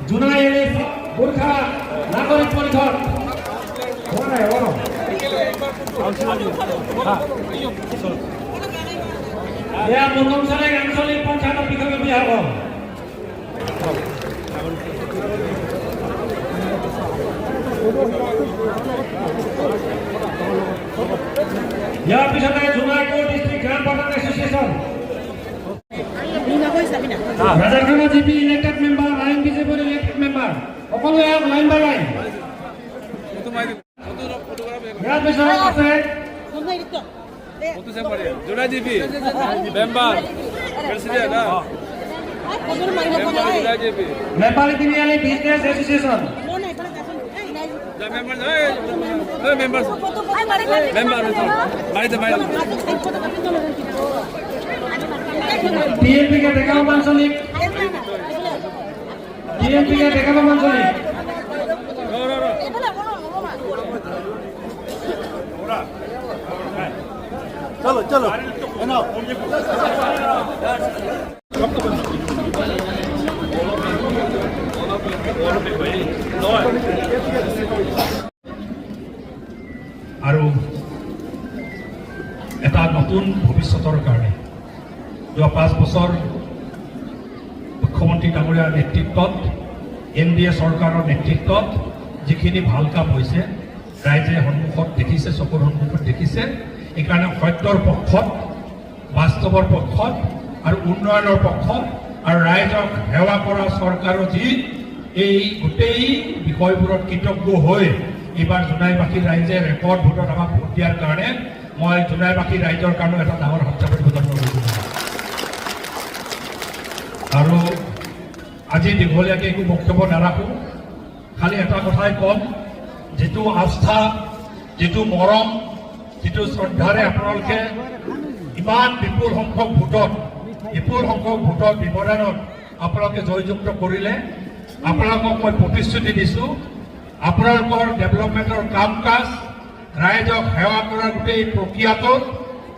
জুনাই গোৰ্খা নাগৰিক পৰিষদ প্ৰথম সালে আঞ্চলিক পঞ্চায়েত বিষয়ে বিভাগ ইয়াৰ পিছতে জোনাইপুৰ ডিষ্ট্ৰিক্ট গ্ৰাম পঞ্চায়ত এছ'চিয়েশ্যন ৰাজাৰখানা জিপি ইলেক্টেড মেম্বাৰ লাইন বিজেপিৰ ইলেক্টেড মেম্বাৰ সকলোৱে লাইন বাই লাইন ইয়াৰ পিছতে আছে Jonai GP member president Nepali Tiniali business association TMP के डेकाम आंचलिक টিএমপি के डेकाम आंचलिक चलो चलो আৰু এটা নতুন ভৱিষ্যতৰ কাৰণে যোৱা 5 বছৰ মুখ্যমন্ত্ৰী ডাঙৰীয়াৰ নেতৃত্বত এনডিএ চৰকাৰৰ নেতৃত্বত যিখিনি ভাল কাম হৈছে ৰাইজে সন্মুখত দেখিছে চকুৰ সন্মুখত দেখিছে এইকাৰণে সত্যৰ পক্ষত বাস্তৱৰ পক্ষত আৰু উন্নয়নৰ পক্ষত আৰু ৰাইজক সেৱা কৰা চৰকাৰৰ যি এই গোটেই বিষয়বোৰত কৃতজ্ঞ হৈ এইবাৰ জোনাইবাসী ৰাইজে ৰেকৰ্ড ভোটত আমাক ভোট দিয়াৰ কাৰণে মই জোনাইবাসী ৰাইজৰ কাৰণে এটা ডাঙৰ সত্যাপন প্ৰদান কৰিছোঁ আৰু আজি দীঘলীয়াকৈ একো বক্তব্য নাৰাখোঁ খালি এটা কথাই ক'ম যিটো আস্থা যিটো মৰম যিটো শ্ৰদ্ধাৰে আপোনালোকে ইমান বিপুল সংখ্যক ভোটত ব্যৱধানত আপোনালোকে জয়যুক্ত কৰিলে আপোনালোকক মই প্ৰতিশ্ৰুতি দিছোঁ আপোনালোকৰ ডেভেলপমেণ্টৰ কাম কাজ ৰাইজক সেৱা কৰাৰ গোটেই প্ৰক্ৰিয়াটোত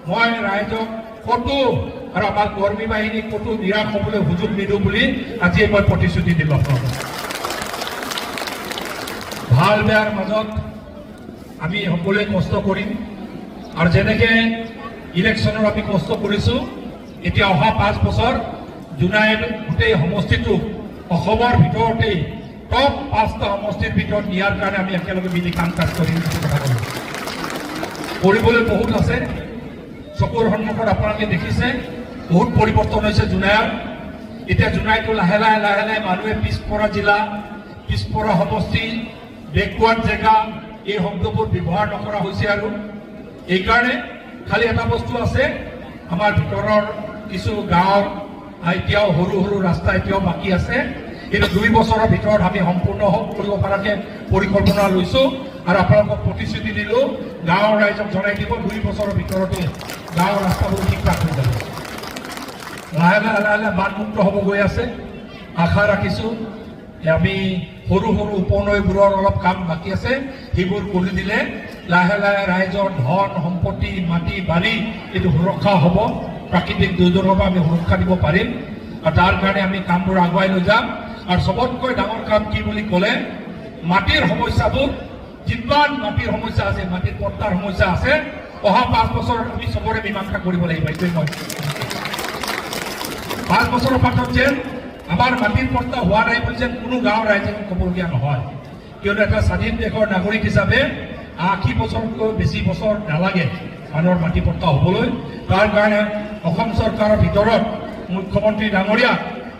মই ৰাইজক ক'তো আৰু আমাৰ কৰ্মী বাহিনীক ক'তো নিৰাশ হ'বলৈ সুযোগ নিদিওঁ বুলি আজি মই প্ৰতিশ্ৰুতি দিলোঁ আপোনালোকক ভাল বেয়াৰ মাজত আমি সকলোৱে কষ্ট কৰিম আৰু যেনেকৈ ইলেকশ্যনত আমি কষ্ট কৰিছোঁ এতিয়া অহা 5 বছৰ জোনাই গোটেই সমষ্টিটো অসমৰ ভিতৰতেই টপ 5টা সমষ্টিৰ ভিতৰত নিয়াৰ কাৰণে আমি একেলগে মিলি কাম কাজ কৰিম কথা ক'লোঁ কৰিবলৈ বহুত আছে চকুৰ সন্মুখত আপোনালোকে দেখিছে বহুত পৰিৱৰ্তন হৈছে জোনাইৰ এতিয়া জোনাইটো লাহে লাহে মানুহে পিছপৰা জিলা পিছপৰা সমষ্টি বেকৱাৰ্ড জেগা এই শব্দবোৰ ব্যৱহাৰ নকৰা হৈছে আৰু এইকাৰণে খালি এটা বস্তু আছে আমাৰ ভিতৰৰ কিছু গাঁৱৰ এতিয়াও সৰু ৰাস্তা এতিয়াও বাকী আছে কিন্তু 2 বছৰৰ ভিতৰত আমি সম্পূৰ্ণ কৰিব পৰাকৈ পৰিকল্পনা লৈছোঁ আৰু আপোনালোকক প্ৰতিশ্ৰুতি দিলোঁ গাঁৱৰ ৰাইজক জনাই দিব 2 বছৰৰ ভিতৰতে গাঁৱৰ ৰাস্তাবোৰ ঠিক ঠাক হৈ যাব লাহে লাহে বানমুক্ত হ'ব গৈ আছে আশা ৰাখিছোঁ আমি সৰু উপনৈবোৰৰ অলপ কাম বাকী আছে সেইবোৰ কৰি দিলে লাহে ৰাইজৰ ধন সম্পত্তি মাটি বাৰী এইটো সুৰক্ষা হ'ব প্ৰাকৃতিক দুৰ্যোগৰ পৰা আমি সুৰক্ষা দিব পাৰিম আৰু তাৰ কাৰণে আমি কামবোৰ আগুৱাই লৈ যাম আৰু সবতকৈ ডাঙৰ কাম কি বুলি ক'লে মাটিৰ সমস্যাবোৰ যিমান মাটিৰ সমস্যা আছে মাটিৰ পট্টাৰ সমস্যা আছে অহা 5 বছৰত আমি চবৰে মীমাংসা কৰিব লাগিব এইটোৱেই মই 5 বছৰৰ পাছত যেন আমাৰ মাটিৰ পট্টা হোৱা নাই বুলি যেন কোনো গাঁৱৰ ৰাইজে ক'বলগীয়া নহয় কিয়নো এটা স্বাধীন দেশৰ নাগৰিক হিচাপে 80 বছৰতকৈ বেছি বছৰ নালাগে মানুহৰ মাটি পট্টা হ'বলৈ তাৰ কাৰণে অসম চৰকাৰৰ ভিতৰত মুখ্যমন্ত্ৰী ডাঙৰীয়া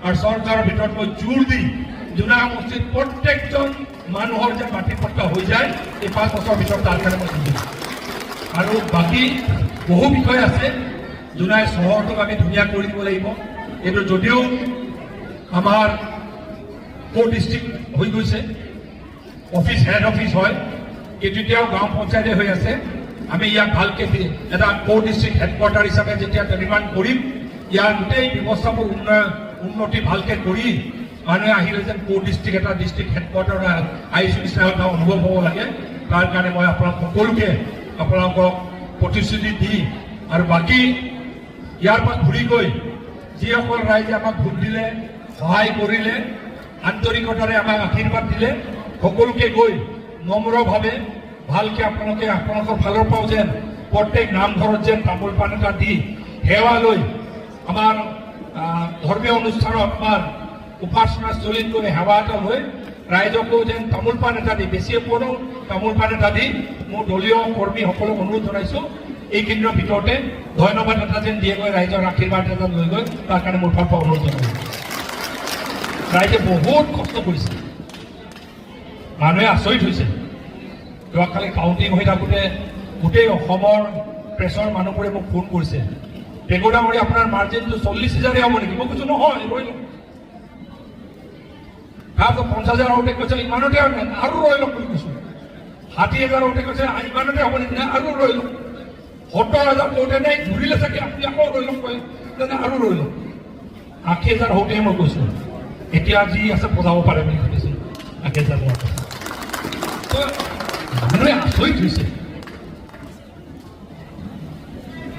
আৰু চৰকাৰৰ ভিতৰত মই জোৰ দি জোনাই সমষ্টিত প্ৰত্যেকজন মানুহৰ যে মাটি পট্টা হৈ যায় এই 5 বছৰৰ ভিতৰত তাৰ কাৰণে মই জোৰ আৰু বাকী বহু বিষয় আছে জোনাই চহৰটোক আমি ধুনীয়া কৰি দিব লাগিব এইটো যদিও আমাৰ কোৰ ডিষ্ট্ৰিক্ট হৈ গৈছে অফিচ হেড অফিচ হয় কিন্তু এতিয়াও গাঁও পঞ্চায়তে হৈ আছে আমি ইয়াক ভালকৈ এটা কোৰ ডিষ্ট্ৰিক্ট হেডকোৱাৰ্টাৰ হিচাপে যেতিয়া নিৰ্মাণ কৰিম ইয়াৰ গোটেই ব্যৱস্থাবোৰ উন্নতি ভালকৈ কৰি মানুহে আহিলে যেন কোৰ ডিষ্ট্ৰিক্ট এটা ডিষ্ট্ৰিক্ট হেডকোৱাৰ্টাৰ আহিছোঁ নিচিনা এটা অনুভৱ হ'ব লাগে তাৰ কাৰণে মই আপোনালোক সকলোকে আপোনালোকক প্ৰতিশ্ৰুতি দি আৰু বাকী ইয়াৰ পৰা ঘূৰি গৈ যিসকল ৰাইজে আমাক ভোট দিলে সহায় কৰিলে আন্তৰিকতাৰে আমাক আশীৰ্বাদ দিলে সকলোকে গৈ নম্ৰভাৱে ভালকে আপোনালোকৰ ফালৰ পৰাও যেন প্ৰত্যেক নামঘৰত যেন তামোল পাণ এটা দি সেৱা লৈ আমাৰ ধৰ্মীয় অনুষ্ঠানত আমাৰ উপাসনাস্থলীত গৈ সেৱা এটা লৈ ৰাইজকো যেন তামোল পাণ এটা দি বেছি কোনো তামোল পাণ এটা দি মোৰ দলীয় কৰ্মীসকলক অনুৰোধ জনাইছোঁ এইকেইদিনৰ ভিতৰতে ধন্যবাদ এটা যেন দিয়ে গৈ ৰাইজৰ আশীৰ্বাদ এটা লৈ গৈ তাৰ কাৰণে মোৰ ফালৰ পৰা অনুৰোধ জনাইছোঁ। ৰাইজে বহুত কষ্ট কৰিছে, মানুহে আচৰিত হৈছে। যোৱাকালি কাউণ্টিং হৈ থাকোঁতে গোটেই অসমৰ প্ৰেছৰ মানুহবোৰে মোক ফোন কৰিছে, পেগোডা মাৰি আপোনাৰ মাৰ্জিনটো 40,000 হ'ব নেকি? মই কৈছোঁ নহয়, ৰৈ লওক। 50,000 হওঁতে কৈছে ইমানতে আৰু ৰৈ লওক বুলি কৈছোঁ। 60,000 হওঁতে কৈছে ইমানতে হ'ব নেকি? আৰু ৰৈ লওক। 70,000 কওঁতে নাই ঘূৰিলে চাগে আপুনি আকৌ ৰৈ লওক কয় আৰু ৰৈ লওক। 80,000 হওঁতেহে মই কৈছোঁ এতিয়া যি আছে বজাব পাৰে বুলি ভাবিছোঁ। 80,000 মানুহে আচৰিত হৈছে।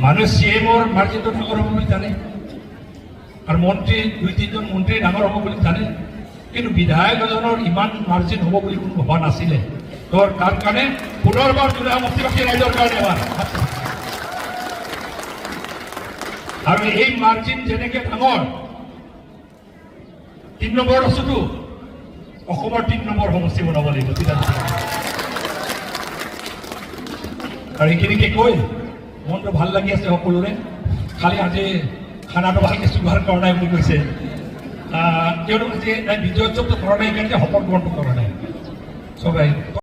মানুহে CMৰ মাৰ্জিনটো ডাঙৰ হ'ব বুলি জানে আৰু মন্ত্ৰী 2-3জন মন্ত্ৰী ডাঙৰ হ'ব বুলি জানে, কিন্তু বিধায়ক এজনৰ ইমান মাৰ্জিন হ'ব বুলি কোনো ভবা নাছিলে। তাৰ কাৰণে পুনৰবাৰ জোনাই সমষ্টিবাসী ৰাইজৰ কাৰণে এবাৰ আৰু এই মাৰ্জিন যেনেকে ডাঙৰ 3 নম্বৰত আছোতো অসমৰ 3 নম্বৰ সমষ্টি বনাব লাগিব আৰু এইখিনিকে কৈ মনটো ভাল লাগি আছে সকলোৰে। খালি আজি খানাটো ভালকে যোগাৰ কৰা নাই বুলি কৈছে, কিয়নো আজি বিজয়োৎসৱটো কৰা নাই, সেইকাৰণে শপত গ্ৰহণটো কৰা নাই চবেই।